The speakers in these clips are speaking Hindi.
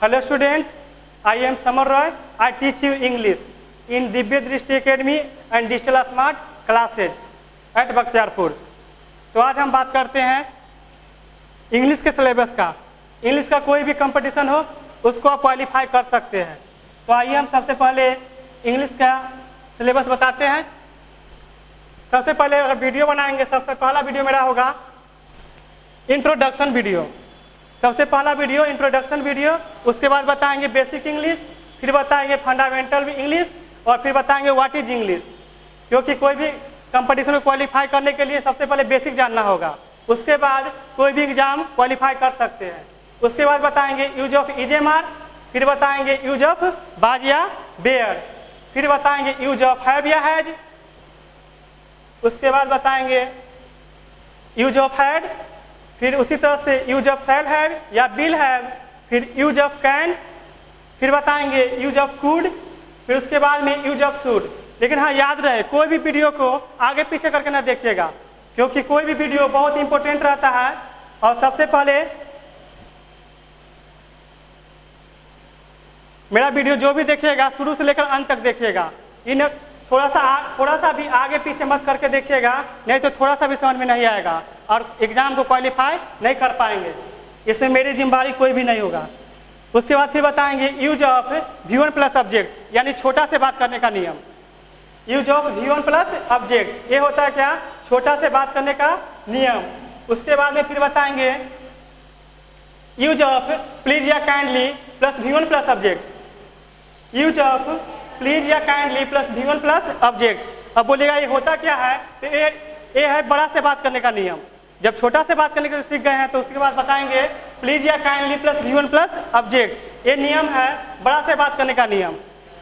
Hello student, I am Samar Roy. I teach you English in Divya Drishti Academy and Digital Smart Classes at Bakhtiyarpur. तो आज हम बात करते हैं इंग्लिश के सिलेबस का। इंग्लिश का कोई भी कंपटीशन हो उसको आप क्वालिफाई कर सकते हैं। तो आइए हम सबसे पहले इंग्लिश का सिलेबस बताते हैं। सबसे पहले अगर वीडियो बनाएंगे, सबसे पहला वीडियो मेरा होगा इंट्रोडक्शन वीडियो। सबसे पहला वीडियो इंट्रोडक्शन वीडियो, उसके बाद बताएंगे बेसिक इंग्लिश, फिर बताएंगे फंडामेंटल इंग्लिश और फिर बताएंगे व्हाट इज इंग्लिश। क्योंकि कोई भी कंपटीशन में क्वालिफाई करने के लिए सबसे पहले बेसिक जानना होगा, उसके बाद कोई भी एग्जाम क्वालिफाई कर सकते हैं। उसके बाद बताएंगे use of is am are, फिर बताएंगे यूज ऑफ बाज या बेयर, फिर बताएंगे यूज ऑफ हैव या हैज, उसके बाद बताएंगे यूज ऑफ हैड, फिर उसी तरह से यूज ऑफ शैल हैव या विल हैव, फिर यूज ऑफ कैन, फिर बताएंगे यूज ऑफ कुड, फिर उसके बाद में यूज ऑफ शुड। लेकिन हाँ, याद रहे कोई भी वीडियो को आगे पीछे करके ना देखिएगा, क्योंकि कोई भी वीडियो बहुत इंपॉर्टेंट रहता है। और सबसे पहले मेरा वीडियो जो भी देखिएगा शुरू से लेकर अंत तक देखिएगा। इन थोड़ा सा भी आगे पीछे मत करके देखिएगा, नहीं तो थोड़ा सा भी समझ में नहीं आएगा और एग्जाम को क्वालिफाई नहीं कर पाएंगे। इसमें मेरी जिम्मेदारी कोई भी नहीं होगा। उसके बाद फिर बताएंगे use of V1 plus object, यानी छोटा से बात करने का नियम। Use of V1 plus object, ये होता है क्या? छोटा से बात करने का नियम। उसके बाद में फिर बताएंगे यूज ऑफ प्लीज या kindly plus V1 plus object. Use of please या kindly plus V1 plus object. अब बोलेगा ये होता क्या है? तो ये है बड़ा से बात करने का नियम। जब छोटा से बात करने के सीख गए हैं तो उसके बाद बताएंगे प्लीज या kindly plus V1 plus object. ये नियम है बड़ा से बात करने का नियम।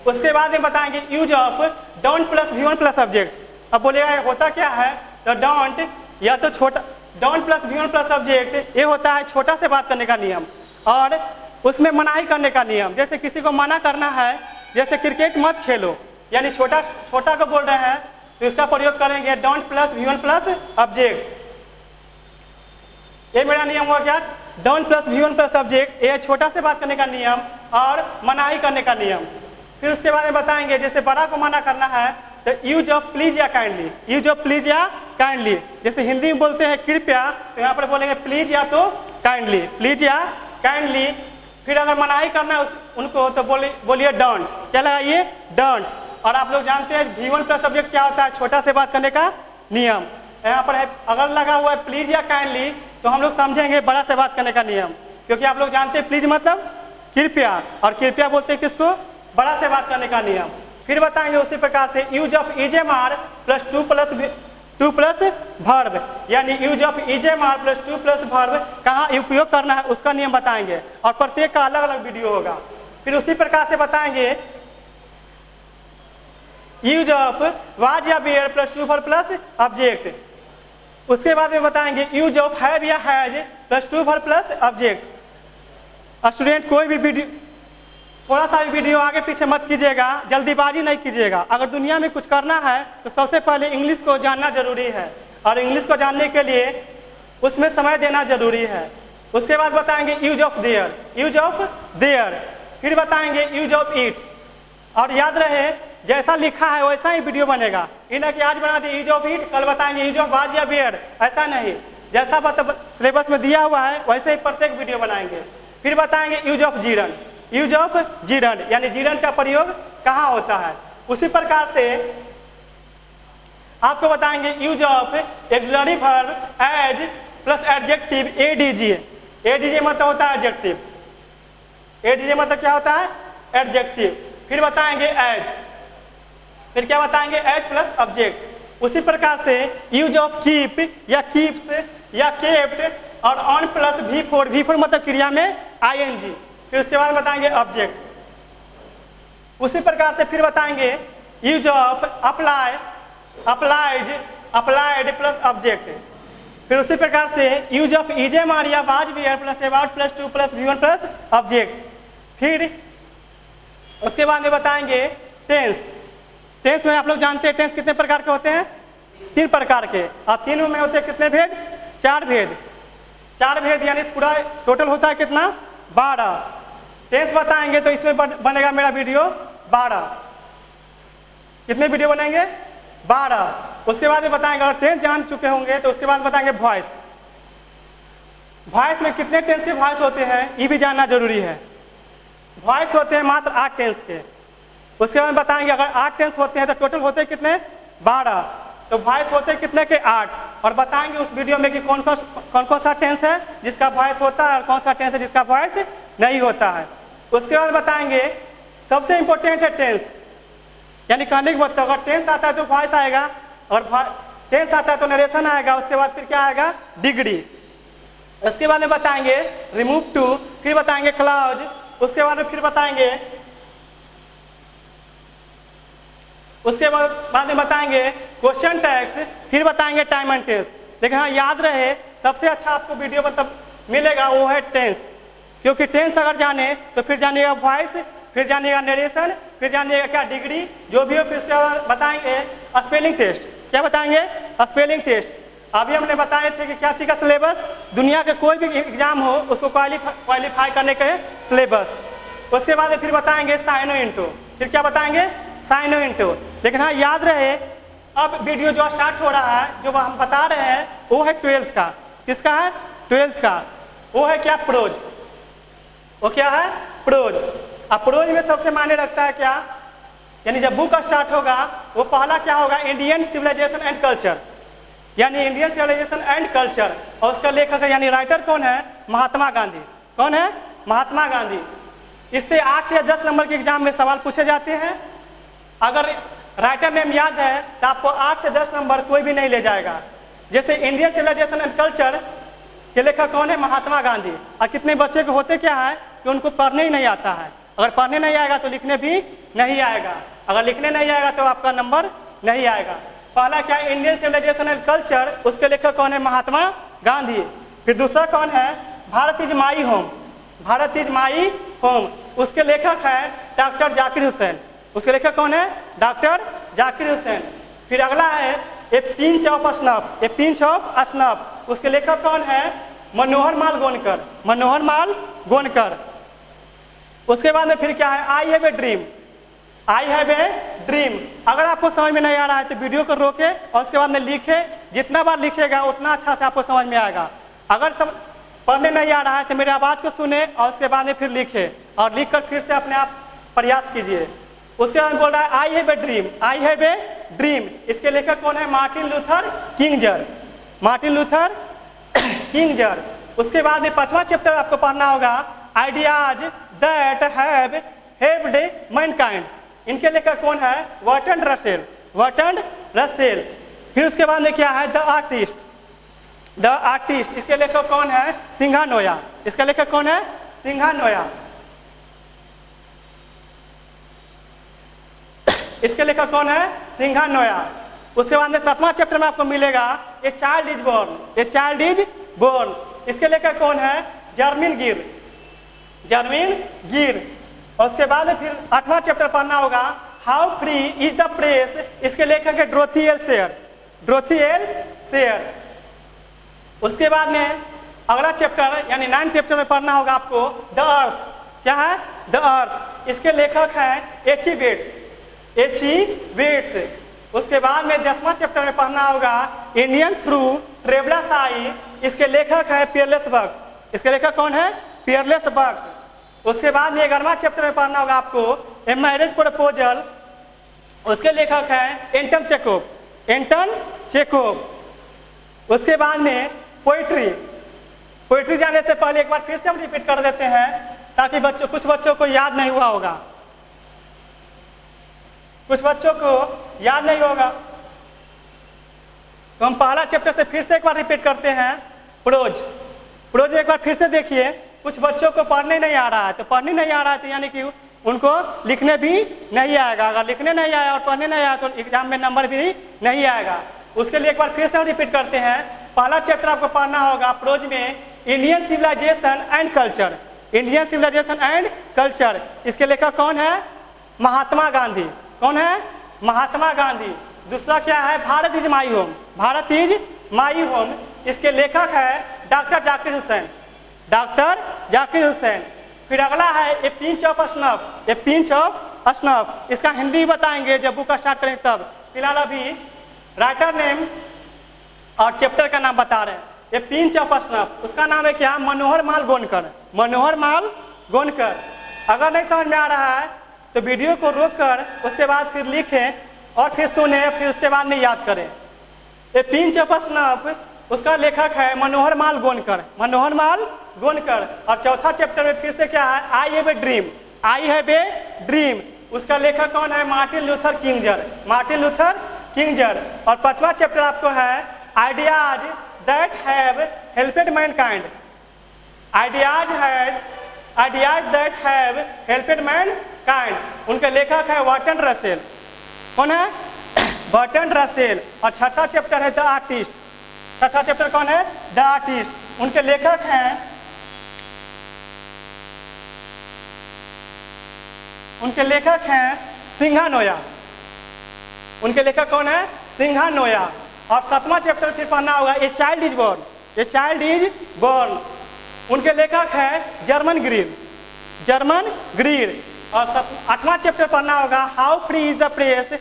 उसके बाद में बताएंगे use of don't plus V1 plus object. अब बोलेगा ये होता क्या है? तो डोंट या तो छोटा, don't plus V1 plus object ये होता है छोटा से बात करने का नियम, और उसमें मनाही करने का नियम। जैसे किसी को मना करना है, जैसे क्रिकेट मत खेलो, यानी छोटा को बोल रहे हैं तो इसका प्रयोग करेंगे don't plus V1 plus object. ये मेरा नियम हुआ क्या? Don't plus V1 plus object, ये छोटा से बात करने का नियम और मनाही करने का नियम। फिर उसके बाद में बताएंगे जैसे बड़ा को मना करना है तो यूज ऑफ प्लीज या काइंडली। यूज ऑफ प्लीज या काइंडली, जैसे हिंदी में बोलते हैं कृपया, तो यहाँ पर बोलेंगे प्लीज या तो काइंडली, प्लीज या काइंडली। फिर अगर मनाही करना है उनको तो बोलिए डोंट। क्या लगाइए? डोंट। और आप लोग जानते हैं V1 प्लस ऑब्जेक्ट क्या होता है? छोटा से बात करने का नियम। यहाँ पर है अगर लगा हुआ है प्लीज या काइंडली तो हम लोग समझेंगे बड़ा से बात करने का नियम, क्योंकि आप लोग जानते हैं प्लीज मतलब कृपया, और कृपया बोलते हैं किसको? बड़ा से बात करने का नियम। फिर बताएंगे उसी प्रकार से use of is am are plus to plus verb, यानी use of is am are plus 2 plus verb कहाँ उपयोग करना है उसका नियम बताएंगे, और प्रत्येक का अलग अलग वीडियो होगा। फिर उसी प्रकार से बताएंगे यूज ऑफ वाज या were plus 2 verb plus object. उसके बाद में बताएंगे यूज ऑफ हैव या has plus 2 verb plus object. Student कोई भी वीडियो, थोड़ा सा भी वीडियो आगे पीछे मत कीजिएगा, जल्दीबाजी नहीं कीजिएगा। अगर दुनिया में कुछ करना है तो सबसे पहले इंग्लिश को जानना जरूरी है, और इंग्लिश को जानने के लिए उसमें समय देना जरूरी है। उसके बाद बताएंगे use of their, use of their, फिर बताएंगे यूज ऑफ इट। और याद रहे जैसा लिखा है वैसा ही वीडियो बनेगा, इन्हें कि आज बना दिए यूज ऑफ इट, कल बताएंगे यूज ऑफ वाज या वेयर, ऐसा नहीं। जैसा सिलेबस में दिया हुआ है वैसे ही प्रत्येक वीडियो बनाएंगे। फिर बताएंगे use of gerund, use of gerund, यानी जीरन का प्रयोग कहाँ होता है। उसी प्रकार से आपको बताएंगे use of auxiliary verb as plus adjective ADJ. ADJ मतलब होता है एडजेक्टिव, एडीजे मतलब क्या होता है? एडजेक्टिव। फिर बताएंगे एज, फिर क्या बताएंगे? As plus object. उसी प्रकार से यूज ऑफ कीप या कीप्स या केप्ट और ऑन प्लस V4, V4 मतलब क्रिया में ING। फिर उसके बाद बताएंगे ऑब्जेक्ट। उसी प्रकार से फिर बताएंगे use of apply, applies, applied plus object. फिर उसी प्रकार से use of is am are या was were plus about plus 2 plus V1 plus object. फिर उसके बाद में बताएंगे टेंस। टेंस में आप लोग जानते हैं टेंस कितने प्रकार के होते हैं? 3 प्रकार के, और तीनों में होते हैं कितने भेद? 4 भेद। 4 भेद, यानी पूरा टोटल होता है कितना? 12। टेंस बताएंगे तो इसमें बनेगा मेरा वीडियो 12। कितने वीडियो बनेंगे? 12। उसके बाद में बताएंगे, अगर टेंस जान चुके होंगे तो उसके बाद बताएंगे वॉइस। वॉइस में कितने टेंस के वॉइस होते हैं ये भी जानना जरूरी है। वॉइस होते हैं मात्र 8 टेंस के। उसके बाद बताएंगे अगर 8 टेंस होते हैं तो टोटल होते हैं कितने? 12। तो वॉइस होते हैं कितने के? 8। और बताएंगे उस वीडियो में कि कौन कौन सा टेंस है जिसका वॉइस होता है और कौन सा टेंस है जिसका वॉइस नहीं होता है। उसके बाद बताएंगे सबसे इंपॉर्टेंट है टेंस, यानी कहने की मतलब अगर टेंस आता है तो वॉइस आएगा और टेंस आता है तो नरेशन आएगा। उसके बाद फिर क्या आएगा? डिग्री। उसके बाद में बताएंगे रिमूव टू, फिर बताएंगे क्लाउज। उसके बाद में फिर बताएंगे में बताएंगे क्वेश्चन टैग्स, फिर बताएंगे टाइम एंड टेंस। लेकिन हाँ याद रहे सबसे अच्छा आपको वीडियो मतलब मिलेगा वो है टेंस, क्योंकि टेंस अगर जाने तो फिर जानिएगा वॉइस, फिर जानिएगा नरेशन, फिर जानिएगा क्या डिग्री जो भी हो। फिर उसके बाद बताएंगे स्पेलिंग टेस्ट। क्या बताएंगे? Spelling test. अभी हमने बताए थे कि क्या चीज़ का सिलेबस, दुनिया के कोई भी एग्जाम हो उसको क्वालिफाई करने के सिलेबस। उसके बाद फिर बताएंगे साइनो इंटो, फिर क्या बताएंगे? साइनो इंटो। लेकिन हाँ याद रहे अब वीडियो जो स्टार्ट हो रहा है जो हम बता रहे हैं वो है 12th का। किसका है? 12th का। वो है क्या? प्रोज। वो क्या है? प्रोज। अब प्रोज में सबसे मायने रखता है क्या, यानी जब बुक स्टार्ट होगा वो पहला क्या होगा? इंडियन सिविलाइजेशन एंड कल्चर, यानी इंडियन सिविलाइजेशन एंड कल्चर। और उसका लेखक यानी राइटर कौन है? महात्मा गांधी। कौन है? महात्मा गांधी। इससे 8 से 10 नंबर के एग्जाम में सवाल पूछे जाते हैं। अगर राइटर नेम याद है तो आपको 8 से 10 नंबर कोई भी नहीं ले जाएगा। जैसे इंडियन सिविलाइजेशन एंड कल्चर के लेखक कौन है? महात्मा गांधी। और कितने बच्चे को होते क्या है कि उनको पढ़ने ही नहीं आता है। अगर पढ़ने नहीं आएगा तो लिखने भी नहीं आएगा, अगर लिखने नहीं आएगा तो आपका नंबर नहीं आएगा। पहला क्या? इंडियन सिविलाइजेशन एंड कल्चर, उसके लेखक कौन है? महात्मा गांधी। फिर दूसरा कौन है? Bharat is my home. Bharat is my home, उसके लेखक है डॉक्टर जाकिर हुसैन। उसके लेखक कौन है? डॉक्टर जाकिर हुसैन। फिर अगला है ए pinch of snuff. A pinch of snuff, उसके लेखक कौन है? मनोहर माल गोनकर। मनोहर माल गोनकर। उसके बाद में फिर क्या है? I have a dream. I have a dream. अगर आपको समझ में नहीं आ रहा है तो वीडियो को रोके और उसके बाद में लिखे। जितना बार लिखिएगा उतना अच्छा से आपको समझ में आएगा। अगर पढ़ने नहीं आ रहा है तो मेरी आवाज़ को सुने और उसके बाद में फिर लिखे और लिख कर फिर से अपने आप प्रयास कीजिए। उसके बाद बोल रहा है I have a dream. I have a dream, इसके लेखक कौन है? Martin Luther King Jr. Martin Luther King Jr. उसके बाद में 5वां चैप्टर आपको पढ़ना होगा ideas that have helped mankind. इनके लेखक कौन है? Bertrand Russell. Bertrand Russell. फिर उसके बाद में क्या है? The artist. द आर्टिस्ट, इसके लेखक कौन है? सिंघा नोया। इसका लेखक कौन है? सिंघा नोया। इसके लेखक कौन है? सिंघा नोया। उसके बाद में 7वां चैप्टर में आपको मिलेगा a child is born. A child is born, इसके लेखक कौन है? जर्मिन गिर। जर्मिन गिर। और उसके बाद फिर 8वां चैप्टर पढ़ना होगा how free is the press. इसके लेखक है Dorothy L share. Dorothy L share. उसके बाद में अगला चैप्टर यानी 9th चैप्टर में पढ़ना होगा आपको द अर्थ। क्या है? द अर्थ, इसके लेखक हैं H E Waites. H E Waites. उसके बाद में 10वां चैप्टर में पढ़ना होगा इंडियन थ्रू ट्रेवलर्स आई। इसके लेखक है पियरलेस बक। इसके लेखक कौन है? पियरलेस बक। उसके बाद में 11वां चैप्टर में पढ़ना होगा आपको ए मैरिज प्रपोजल। उसके लेखक हैं एंटन चेकोव। एंटन चेकोव। उसके बाद में पोइट्री। पोइट्री जाने से पहले एक बार फिर से हम रिपीट कर देते हैं ताकि कुछ बच्चों को याद नहीं हुआ होगा। कुछ बच्चों को याद नहीं होगा तो हम पहला चैप्टर से फिर से एक बार रिपीट करते हैं। प्रोज। प्रोज एक बार फिर से देखिए। कुछ बच्चों को पढ़ने नहीं आ रहा है तो पढ़ने नहीं आ रहा है तो यानी कि उनको लिखने भी नहीं आएगा। अगर लिखने नहीं आया और पढ़ने नहीं आया तो एग्जाम में नंबर भी नहीं आएगा। उसके लिए एक बार फिर से हम रिपीट करते हैं। पहला चैप्टर आपको पढ़ना होगा प्रोज में Indian civilisation and culture. Indian civilisation and culture, इसके लेखक कौन है? महात्मा गांधी। कौन है? महात्मा गांधी। दूसरा क्या है? Bharat is my home. Bharat is my home, इसके लेखक है डॉक्टर जाकिर हुसैन। डॉक्टर जाकिर हुसैन। फिर अगला है ए pinch of snuff, A pinch of snuff, इसका हिंदी बताएंगे जब बुक स्टार्ट करेंगे तब। फिलहाल अभी राइटर नेम और चैप्टर का नाम बता रहे हैं। ए पिंच ऑफ स्नफ, उसका नाम है क्या? मनोहर माल गोनकर, मनोहर माल गोनकर। अगर नहीं समझ में आ रहा है तो वीडियो को रोक कर उसके बाद फिर लिखें और फिर सुने, फिर उसके बाद में याद करें। ए पिंच ऑफ स्नफ, उसका लेखक है मनोहर माल गोनकर, मनोहर माल गोनकर। और चौथा चैप्टर में फिर से क्या है? I have a dream, I have a dream, उसका लेखक कौन है? Martin Luther King Jr, Martin Luther King Jr. और पांचवा चैप्टर आपको है ideas that have helped mankind, ideas that have helped mankind, उनके लेखक है बर्टन रसेल। कौन है? Bertrand Russell. और छठा चैप्टर है द आर्टिस्ट, छठा चैप्टर कौन है? द आर्टिस्ट, उनके लेखक हैं, उनके लेखक हैं सिंघा नोया, उनके लेखक कौन है? सिंघा नोया। और सातवां चैप्टर फिर पढ़ना होगा a child is born, a child is born, उनके लेखक है जर्मन ग्रीन, जर्मन ग्रीन। और आठवां चैप्टर पढ़ना होगा how free is the press,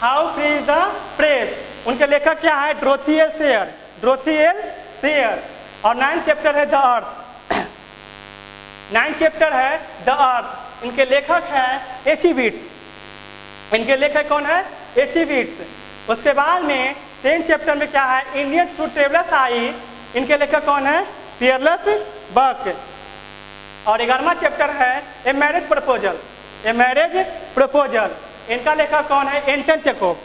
how free is the press, उनके लेखक क्या है? ड्रोथियल शेयर, ड्रोथियल शेयर। और 9th चैप्टर है द अर्थ, 9th चैप्टर है द अर्थ, इनके लेखक हैं एचिविट्स, इनके लेखक कौन है? एचिविट्स। उसके बाद में 10th चैप्टर में क्या है? इंडियन फूड ट्रेवलर्स आई, इनके लेखक कौन है? पियरलेस बक। और 11वां चैप्टर है a marriage proposal, a marriage proposal, इनका लेखक कौन है? एंटन चेकोव,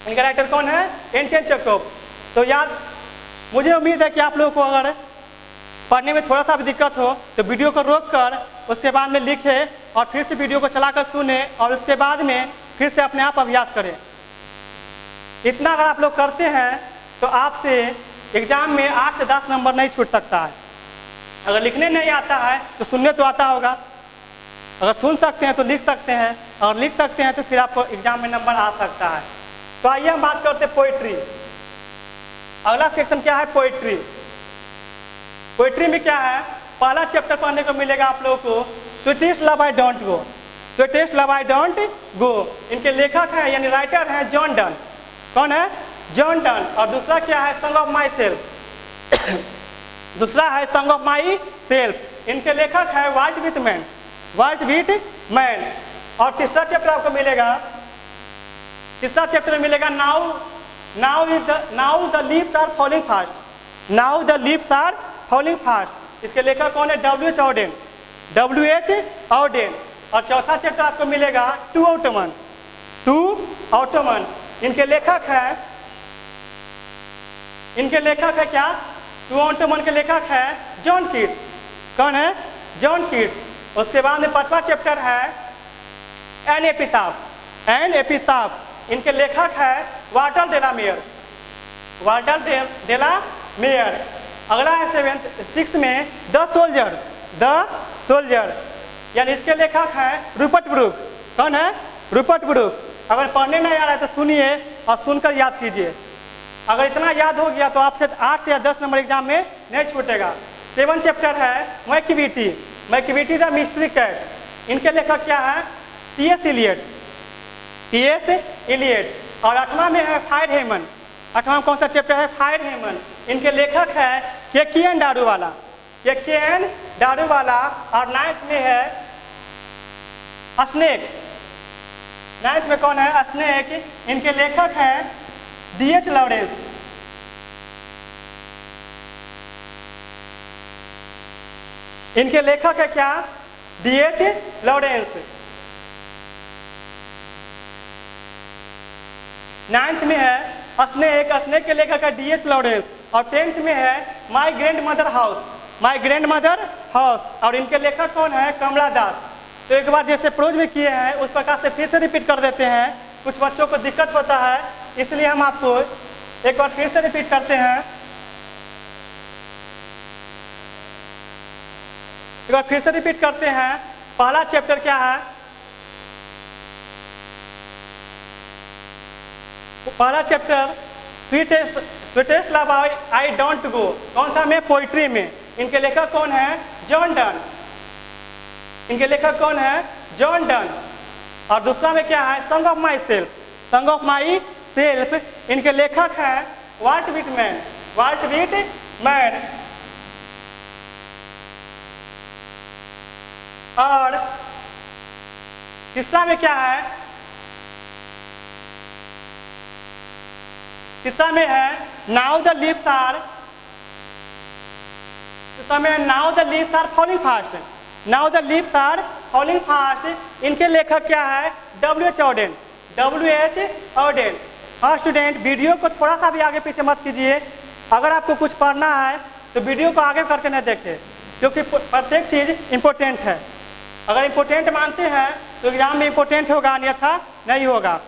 इनका राइटर कौन है? एंटन चेकोव। तो याद, मुझे उम्मीद है कि आप लोगों को अगर पढ़ने में थोड़ा सा भी दिक्कत हो तो वीडियो को रोक कर उसके बाद में लिखे और फिर से वीडियो को चलाकर सुने और उसके बाद में फिर से अपने आप अभ्यास करें। इतना अगर आप लोग करते हैं तो आपसे एग्जाम में 8 से 10 नंबर नहीं छूट सकता है। अगर लिखने नहीं आता है तो सुनने तो आता होगा, अगर सुन सकते हैं तो लिख सकते हैं, और लिख सकते हैं तो फिर आपको एग्जाम में नंबर आ सकता है। तो आइए हम बात करते हैं पोइट्री। अगला सेक्शन क्या है? पोइट्री। पोइट्री में क्या है? पहला चैप्टर पढ़ने को मिलेगा आप लोगों को sweetest love I don't go, sweetest love I don't go, इनके लेखक हैं यानी राइटर हैं जॉन डन। कौन है? John Donne. और दूसरा क्या है? सॉन्ग ऑफ माई सेल्फ, दूसरा है सॉन्ग ऑफ माई सेल्फ, इनके लेखक है वाल्ट विटमैन, वाल्ट विटमैन। और तीसरा चैप्टर आपको मिलेगा, तीसरा चैप्टर में मिलेगा now the leaves are falling fast, now the leaves are falling fast, इसके लेखक कौन है? W.H. Auden, W.H. ऑडेन। और चौथा चैप्टर आपको मिलेगा टू ऑटोमन, टू ऑटोमन, इनके लेखक है, इनके लेखक है क्या? टू ऑटोमन के लेखक है जॉन कीट्स। कौन है? John Keats. उसके बाद में 5वां चैप्टर है एन एपिताफ, एन एपिताफ, इनके लेखक है वाल्टर डेला मेयर, वाल्टर डेला मेयर। अगला है 6 में द सोल्जर, द सोल्जर, यानी इसके लेखक है रूपर्ट ब्रूक। कौन है? Rupert Brooke. अगर पढ़ने नहीं आ रहा है तो सुनिए और सुनकर याद कीजिए, अगर इतना याद हो गया तो आपसे 8 से 10 नंबर एग्जाम में नहीं छूटेगा। 7 चैप्टर है Macavity, Macavity the mystery cat, इनके लेखक क्या है? T.S. Eliot, T.S. इलियट। और 8वां में है फायर हेमन, 8वां कौन सा चैप्टर है? फायर हेमन, इनके लेखक है के.एन. दारूवाला, के.एन. दारूवाला। और 9th में है स्नेक, 9th में कौन है? स्नेक, इनके लेखक हैं D.H. लॉरेंस, इनके लेखक है क्या? D.H. लॉरेंस। 9th में है स्नेक, स्नेक के लेखक है D.H. लॉरेंस। और 10th में है my grand mother house, my grand mother house, और इनके लेखक कौन है? कमला दास। तो एक बार जैसे प्रोज में किए हैं उस प्रकार से फिर से रिपीट कर देते हैं, कुछ बच्चों को दिक्कत होता है इसलिए हम आपको एक बार फिर से रिपीट करते हैं, एक बार फिर से रिपीट करते हैं। पहला चैप्टर क्या है? पहला chapter sweetest love I don't go, कौन सा में? पोइट्री में, इनके लेखक कौन है? John Donne. इनके लेखक कौन है? John Donne. और दूसरा में क्या है? Song of my self, song of my self, इनके लेखक हैं वाल्ट विटमैन, वाल्ट विटमैन। और तीसरा में क्या है? तीसरा में है नाउ द लीव्स आर, तीसरा में now the leaves are falling fast, now the leaves are falling fast, इनके लेखक क्या है? W.H. Auden, W.H. ऑडेन। हाँ स्टूडेंट, वीडियो को थोड़ा सा भी आगे पीछे मत कीजिए, अगर आपको कुछ पढ़ना है तो वीडियो को आगे करके न देखें, क्योंकि प्रत्येक चीज़ इम्पोर्टेंट है। अगर इम्पोर्टेंट मानते हैं तो एग्जाम में इम्पोर्टेंट होगा, अन्यथा नहीं होगा।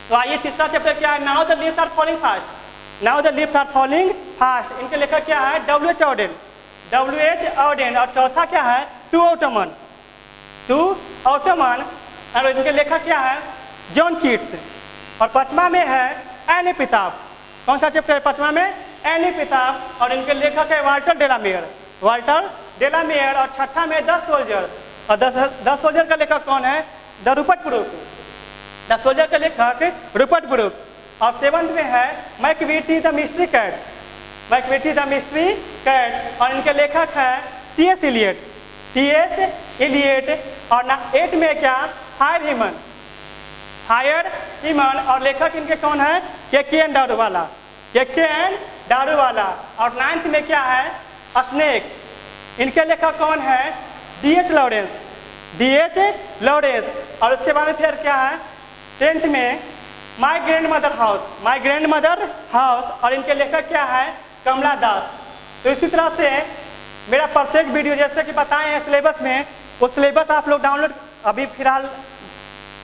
तो आइए तीसरा चैप्टर क्या है? Now the leaves are falling fast, now the leaves are falling fast, इनके लेखक क्या है? W.H. Auden, W.H. ऑडेन। और चौथा क्या है? टू ऑटोमन, टू ऑटोमन, और इनके लेखक क्या है? John Keats. और पांचवा में है एन एपिताफ। कौन सा चैप्टर है पांचवा में? एन एपिताफ। और इनके लेखक है वाल्टर डेलामेयर, वाल्टर डेलामेयर। और छठा में द सोल्जर, और द सोल्जर का लेखक कौन है? The Rupert Brooke, the soldier का लेखक रूपर्ट ब्रूक। और सेवंथ में है Macavity the mystery cat, Macavity the mystery cat, और इनके लेखक है T.S. Eliot, T.S. इलियट। और 8 में क्या? हायर हीमन, हायर हीमन। और लेखक इनके कौन है? K.K. दारूवाला, K.K. दारूवाला। और 9th में क्या है? स्नेक, इनके लेखक कौन है? D.H. Lawrence, D.H. लॉरेंस। और उसके बाद फिर क्या है? 10th में my grand mother house, my grand mother house, और इनके लेखक क्या है? कमला दास। तो इसी तरह से मेरा प्रत्येक वीडियो जैसे कि बताए हैं सिलेबस में, वो सिलेबस आप लोग डाउनलोड अभी फिलहाल,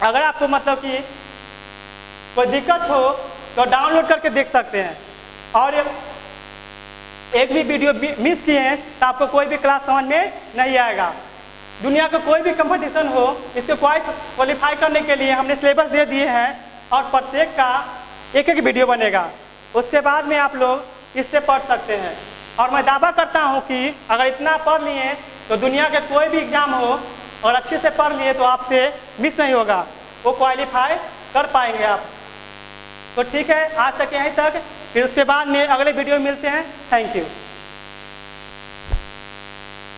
अगर आपको मतलब कि कोई दिक्कत हो तो डाउनलोड करके देख सकते हैं। और एक भी वीडियो मिस किए हैं तो आपको कोई भी क्लास समझ में नहीं आएगा। दुनिया का कोई भी कंपटीशन हो, इसको क्वालिफाई करने के लिए हमने सिलेबस दे दिए हैं, और प्रत्येक का एक एक वीडियो बनेगा, उसके बाद में आप लोग इससे पढ़ सकते हैं। और मैं दावा करता हूं कि अगर इतना पढ़ लिए तो दुनिया के कोई भी एग्जाम हो और अच्छे से पढ़ लिए तो आपसे मिस नहीं होगा, वो क्वालिफाई कर पाएंगे आप। तो ठीक है, आज तक यहीं तक, फिर उसके बाद में अगले वीडियो में मिलते हैं। Thank you.